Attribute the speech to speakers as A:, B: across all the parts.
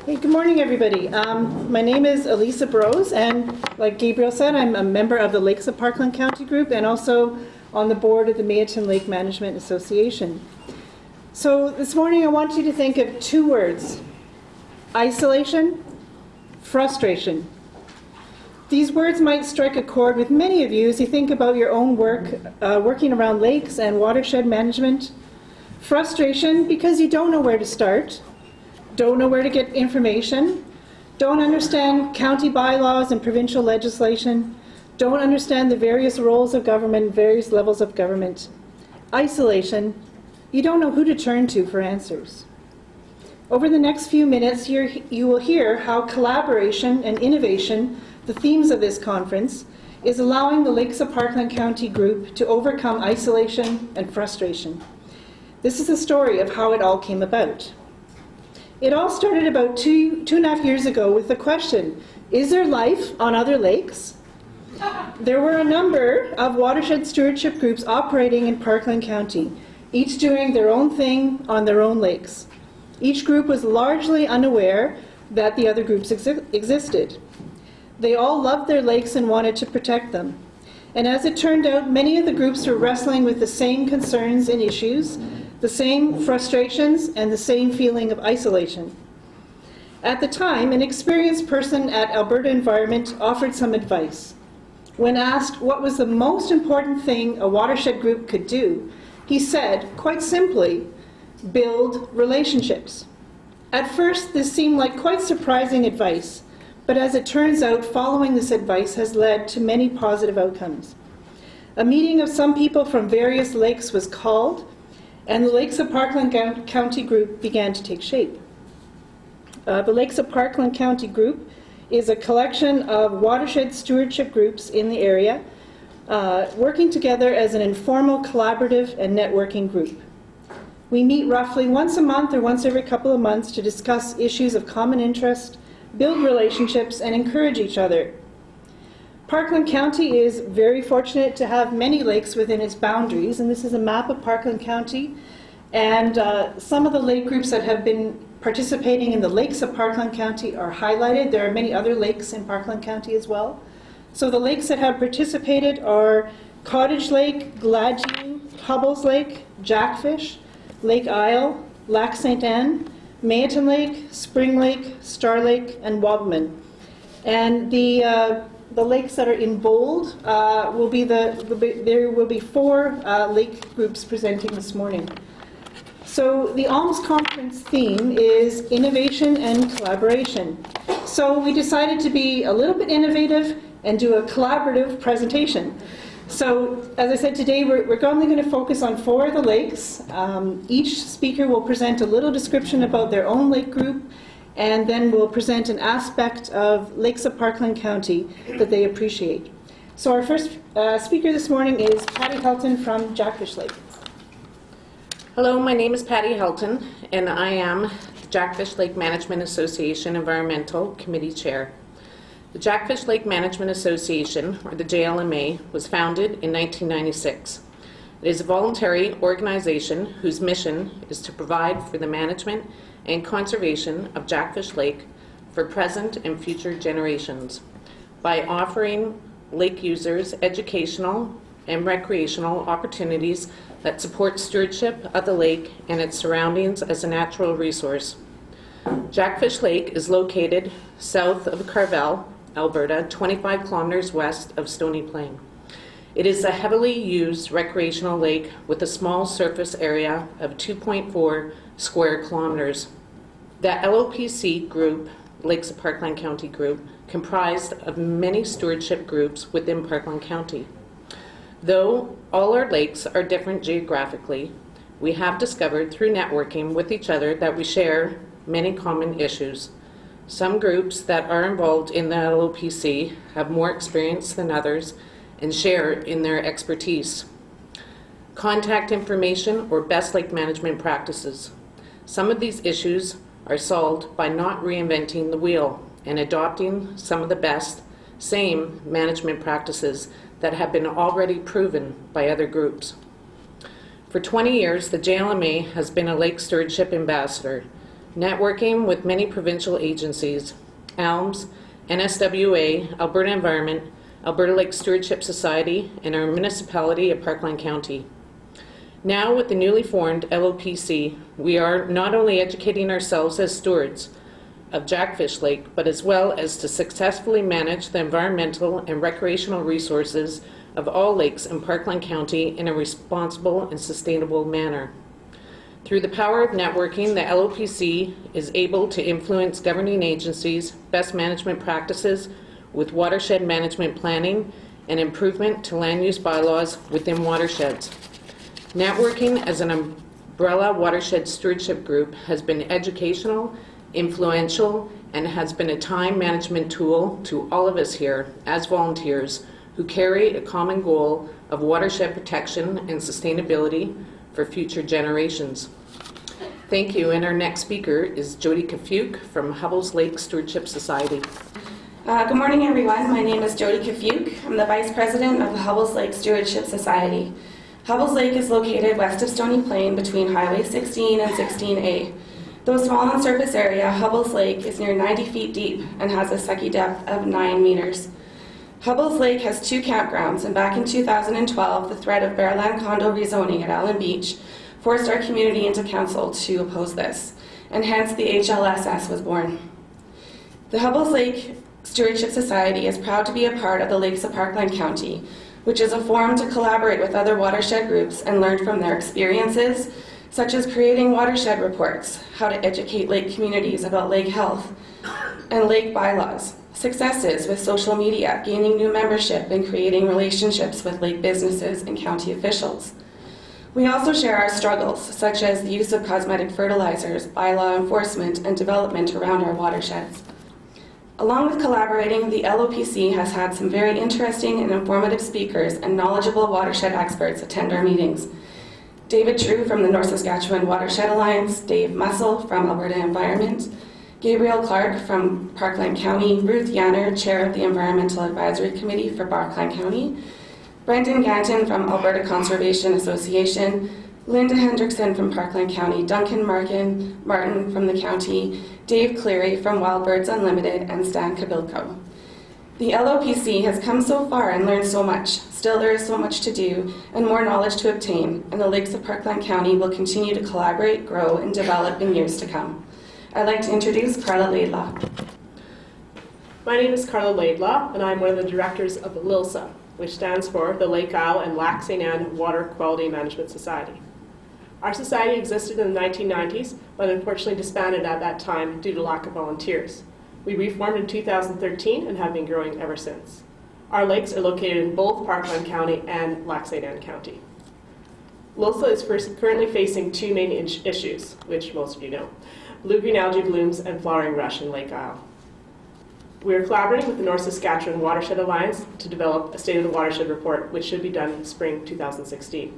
A: Hey, good morning, everybody. My name is Elisa Brose, and like Gabriel said, I'm a member of the Lakes of Parkland County group and also on the board of the Mayatan Lake Management Association. So this morning I want you to think of two words: isolation, frustration. These words might strike a chord with many of you as you think about your own work, working around lakes and watershed management. Frustration because you don't know where to start, don't know where to get information, don't understand county bylaws and provincial legislation, don't understand the various roles of government, various levels of government. Isolation, you don't know who to turn to for answers. Over the next few minutes, you will hear how collaboration and innovation, the themes of this conference, is allowing the Lakes of Parkland County group to overcome isolation and frustration. This is the story of how it all came about. It all started about two and a half years ago with the question, is there life on other lakes? There were a number of watershed stewardship groups operating in Parkland County, each doing their own thing on their own lakes. Each group was largely unaware that the other groups existed. They all loved their lakes and wanted to protect them. And as it turned out, many of the groups were wrestling with the same concerns and issues, the same frustrations, and the same feeling of isolation. At the time, an experienced person at Alberta Environment offered some advice. When asked what was the most important thing a watershed group could do, he said, quite simply, build relationships. At first, this seemed like quite surprising advice, but as it turns out, following this advice has led to many positive outcomes. A meeting of some people from various lakes was called, and the Lakes of Parkland County group began to take shape. The Lakes of Parkland County group is a collection of watershed stewardship groups in the area, working together as an informal, collaborative, and networking group. We meet roughly once a month or once every couple of months to discuss issues of common interest, build relationships, and encourage each other. Parkland County is very fortunate to have many lakes within its boundaries, and this is a map of Parkland County. And some of the lake groups that have been participating in the Lakes of Parkland County are highlighted. There are many other lakes in Parkland County as well. So the lakes that have participated are Cottage Lake, Gladue, Hubbles Lake, Jackfish, Lake Isle, Lac St. Anne, Mayatan Lake, Spring Lake, Star Lake, and Wobman. And the lakes that are in bold there will be four lake groups presenting this morning. So the ALMS conference theme is innovation and collaboration. So we decided to be a little bit innovative and do a collaborative presentation. So, as I said, today we're only going to focus on four of the lakes. Each speaker will present a little description about their own lake group, and then we'll present an aspect of Lakes of Parkland County that they appreciate. So our first speaker this morning is Patty Helten from Jackfish Lake.
B: Hello, my name is Patty Helten, and I am the Jackfish Lake Management Association Environmental Committee Chair. The Jackfish Lake Management Association, or the JLMA, was founded in 1996. It is a voluntary organization whose mission is to provide for the management and conservation of Jackfish Lake for present and future generations by offering lake users educational and recreational opportunities that support stewardship of the lake and its surroundings as a natural resource. Jackfish Lake is located south of Carvel, Alberta, 25 kilometers west of Stony Plain. It is a heavily used recreational lake with a small surface area of 2.4 square kilometers. The LOPC group, Lakes of Parkland County group, comprised of many stewardship groups within Parkland County. Though all our lakes are different geographically, we have discovered through networking with each other that we share many common issues. Some groups that are involved in the LOPC have more experience than others and share in their expertise. Contact information or best lake management practices. Some of these issues are solved by not reinventing the wheel and adopting some of the same management practices that have been already proven by other groups. For 20 years, the JLMA has been a lake stewardship ambassador. networking with many provincial agencies, ALMS, NSWA, Alberta Environment, Alberta Lake Stewardship Society, and our municipality of Parkland County. Now, with the newly formed LOPC, we are not only educating ourselves as stewards of Jackfish Lake, but as well as to successfully manage the environmental and recreational resources of all lakes in Parkland County in a responsible and sustainable manner. Through the power of networking, the LOPC is able to influence governing agencies' best management practices with watershed management planning and improvement to land use bylaws within watersheds. Networking as an umbrella watershed stewardship group has been educational, influential, and has been a time management tool to all of us here as volunteers who carry a common goal of watershed protection and sustainability for future generations. Thank you, and our next speaker is Jody Kyfiuk from Hubbles Lake Stewardship Society.
C: Good morning, everyone. My name is Jody Kyfiuk. I'm the Vice President of the Hubbles Lake Stewardship Society. Hubbles Lake is located west of Stony Plain between Highway 16 and 16A. Though small on surface area, Hubbles Lake is near 90 feet deep and has a sucky depth of 9 meters. Hubbles Lake has 2 campgrounds, and back in 2012, the threat of Bearland condo rezoning at Allen Beach forced our community into council to oppose this, and hence the HLSS was born. The Hubbles Lake Stewardship Society is proud to be a part of the Lakes of Parkland County, which is a forum to collaborate with other watershed groups and learn from their experiences, such as creating watershed reports, how to educate lake communities about lake health and lake bylaws, successes with social media, gaining new membership, and creating relationships with lake businesses and county officials. We also share our struggles, such as the use of cosmetic fertilizers, bylaw enforcement, and development around our watersheds. Along with collaborating, the LOPC has had some very interesting and informative speakers and knowledgeable watershed experts attend our meetings. David True from the North Saskatchewan Watershed Alliance, Dave Mussel from Alberta Environment, Gabriel Clark from Parkland County, Ruth Yanner, Chair of the Environmental Advisory Committee for Parkland County, Brendan Ganton from Alberta Conservation Association, Linda Hendrickson from Parkland County, Duncan Martin from the county, Dave Cleary from Wild Birds Unlimited, and Stan Kabilko. The LOPC has come so far and learned so much. Still, there is so much to do and more knowledge to obtain, and the Lakes of Parkland County will continue to collaborate, grow, and develop in years to come. I'd like to introduce Carla Laidlaw.
D: My name is Carla Laidlaw, and I'm one of the directors of the LILSA, which stands for the Lake Isle and Lac St. Anne Water Quality Management Society. Our society existed in the 1990s, but unfortunately disbanded at that time due to lack of volunteers. We reformed in 2013 and have been growing ever since. Our lakes are located in both Parkland County and Lac St. Anne County. LILSA is currently facing 2 main issues, which most of you know: blue-green algae blooms and flowering rush in Lake Isle. We are collaborating with the North Saskatchewan Watershed Alliance to develop a State of the Watershed report, which should be done in spring 2016.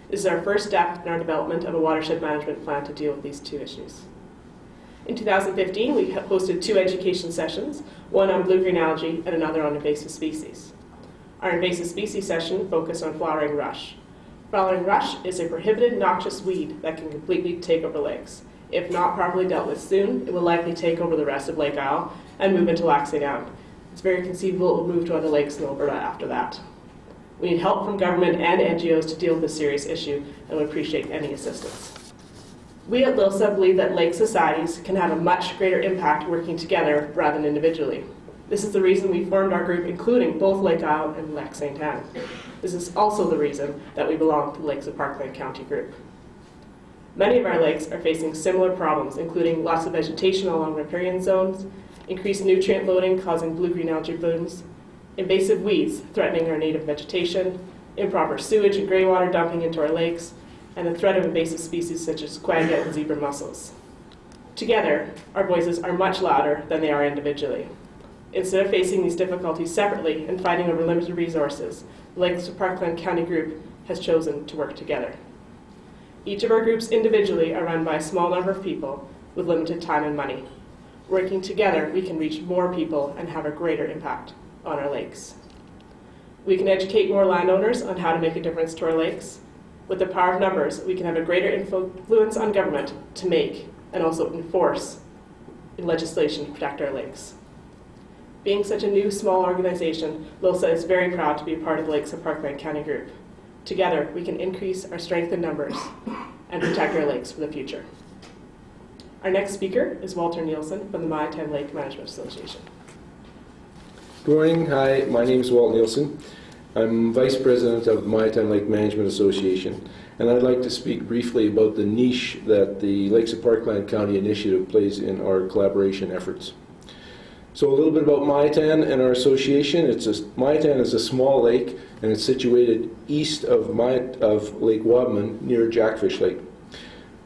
D: This is our first step in our development of a watershed management plan to deal with these 2 issues. In 2015, we hosted 2 education sessions, one on blue-green algae and another on invasive species. Our invasive species session focused on flowering rush. Flowering rush is a prohibited noxious weed that can completely take over lakes. If not properly dealt with soon, it will likely take over the rest of Lake Isle and move into Lac St. Anne. It's very conceivable it will move to other lakes in Alberta after that. We need help from government and NGOs to deal with this serious issue and would appreciate any assistance. We at LILSA believe that lake societies can have a much greater impact working together rather than individually. This is the reason we formed our group, including both Lake Isle and Lac St. Anne. This is also the reason that we belong to the Lakes of Parkland County group. Many of our lakes are facing similar problems, including loss of vegetation along riparian zones, increased nutrient loading causing blue-green algae blooms, invasive weeds threatening our native vegetation, improper sewage and grey water dumping into our lakes, and the threat of invasive species such as quagga and zebra mussels. Together, our voices are much louder than they are individually. Instead of facing these difficulties separately and fighting over limited resources, the Lakes of Parkland County group has chosen to work together. Each of our groups individually are run by a small number of people with limited time and money. Working together, we can reach more people and have a greater impact on our lakes. We can educate more landowners on how to make a difference to our lakes. With the power of numbers, we can have a greater influence on government to make and also enforce legislation to protect our lakes. Being such a new, small organization, LILSA is very proud to be a part of the Lakes of Parkland County Group. Together, we can increase our strength in numbers and protect our lakes for the future. Our next speaker is Walter Neilson from the Mayatan Lake Management Association.
E: Good morning. Hi, my name is Walt Neilson. I'm Vice President of the Mayatan Lake Management Association, and I'd like to speak briefly about the niche that the Lakes of Parkland County initiative plays in our collaboration efforts. So a little bit about Mayatan and our association. Mayatan is a small lake, and it's situated east of Lake Wadman near Jackfish Lake.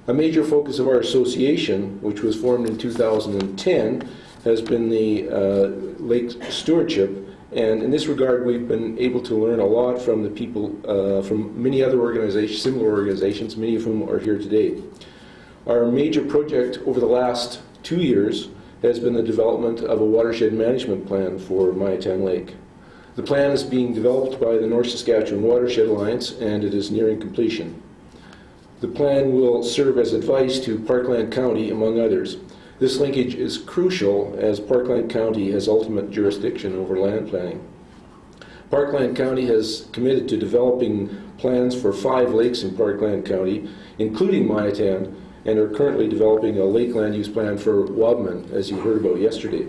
E: A major focus of our association, which was formed in 2010, has been the lake stewardship. And in this regard, we've been able to learn a lot from the people from many other organizations, similar organizations, many of whom are here today. Our major project over the last 2 years has been the development of a watershed management plan for Mayatan Lake. The plan is being developed by the North Saskatchewan Watershed Alliance, and it is nearing completion. The plan will serve as advice to Parkland County, among others. This linkage is crucial as Parkland County has ultimate jurisdiction over land planning. Parkland County has committed to developing plans for 5 lakes in Parkland County, including Mayatan, and are currently developing a lake land use plan for Wadman, as you heard about yesterday.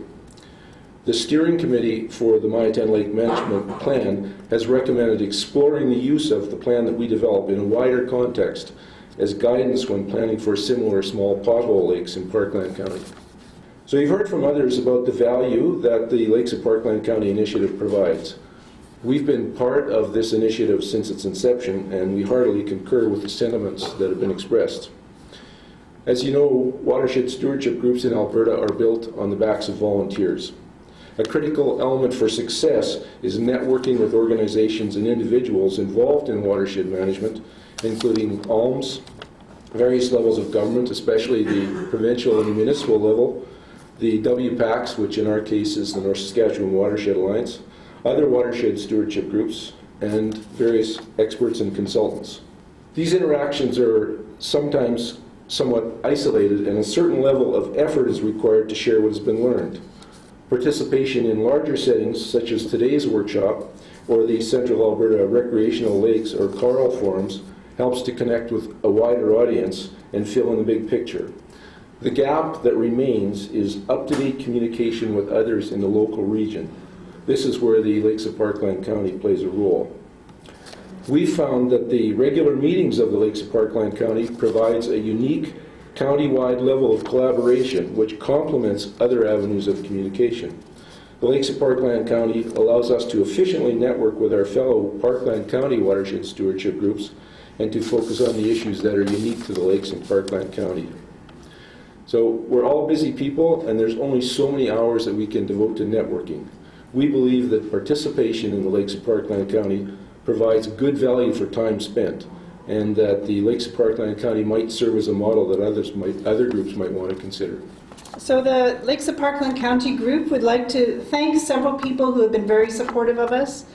E: The steering committee for the Mayatan Lake Management Plan has recommended exploring the use of the plan that we develop in a wider context as guidance when planning for similar small pothole lakes in Parkland County. So you've heard from others about the value that the Lakes of Parkland County initiative provides. We've been part of this initiative since its inception, and we heartily concur with the sentiments that have been expressed. As you know, watershed stewardship groups in Alberta are built on the backs of volunteers. A critical element for success is networking with organizations and individuals involved in watershed management, including ALMS, various levels of government, especially the provincial and municipal level, the WPACs, which in our case is the North Saskatchewan Watershed Alliance, other watershed stewardship groups, and various experts and consultants. These interactions are sometimes somewhat isolated, and a certain level of effort is required to share what has been learned. Participation in larger settings, such as today's workshop, or the Central Alberta Recreational Lakes or CARL forums, helps to connect with a wider audience and fill in the big picture. The gap that remains is up-to-date communication with others in the local region. This is where the Lakes of Parkland County plays a role. We found that the regular meetings of the Lakes of Parkland County provides a unique county-wide level of collaboration which complements other avenues of communication. The Lakes of Parkland County allows us to efficiently network with our fellow Parkland County watershed stewardship groups and to focus on the issues that are unique to the lakes in Parkland County. So we're all busy people, and there's only so many hours that we can devote to networking. We believe that participation in the Lakes of Parkland County provides good value for time spent, and that the Lakes of Parkland County might serve as a model that other groups might want to consider.
A: So the Lakes of Parkland County group would like to thank several people who have been very supportive of us.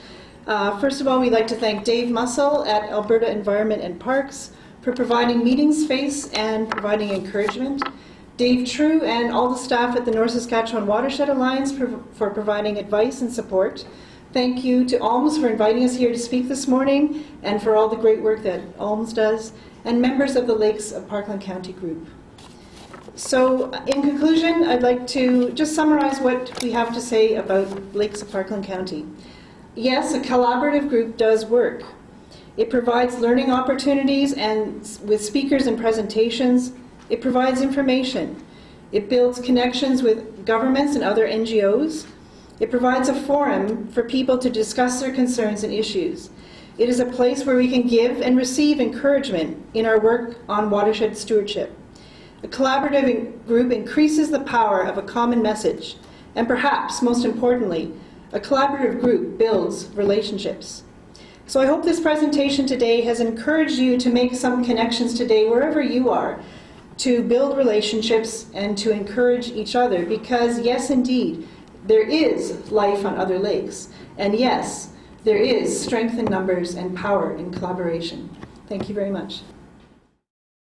A: First of all, we'd like to thank Dave Mussel at Alberta Environment and Parks for providing meeting space and providing encouragement. Dave True and all the staff at the North Saskatchewan Watershed Alliance for providing advice and support. Thank you to ALMS for inviting us here to speak this morning and for all the great work that ALMS does, and members of the Lakes of Parkland County group. So in conclusion, I'd like to just summarize what we have to say about Lakes of Parkland County. Yes, a collaborative group does work. It provides learning opportunities and with speakers and presentations. It provides information. It builds connections with governments and other NGOs. It provides a forum for people to discuss their concerns and issues. It is a place where we can give and receive encouragement in our work on watershed stewardship. A collaborative group increases the power of a common message, and perhaps, most importantly, a collaborative group builds relationships. So I hope this presentation today has encouraged you to make some connections today, wherever you are, to build relationships and to encourage each other, because yes, indeed, there is life on other lakes, and yes, there is strength in numbers and power in collaboration. Thank you very much.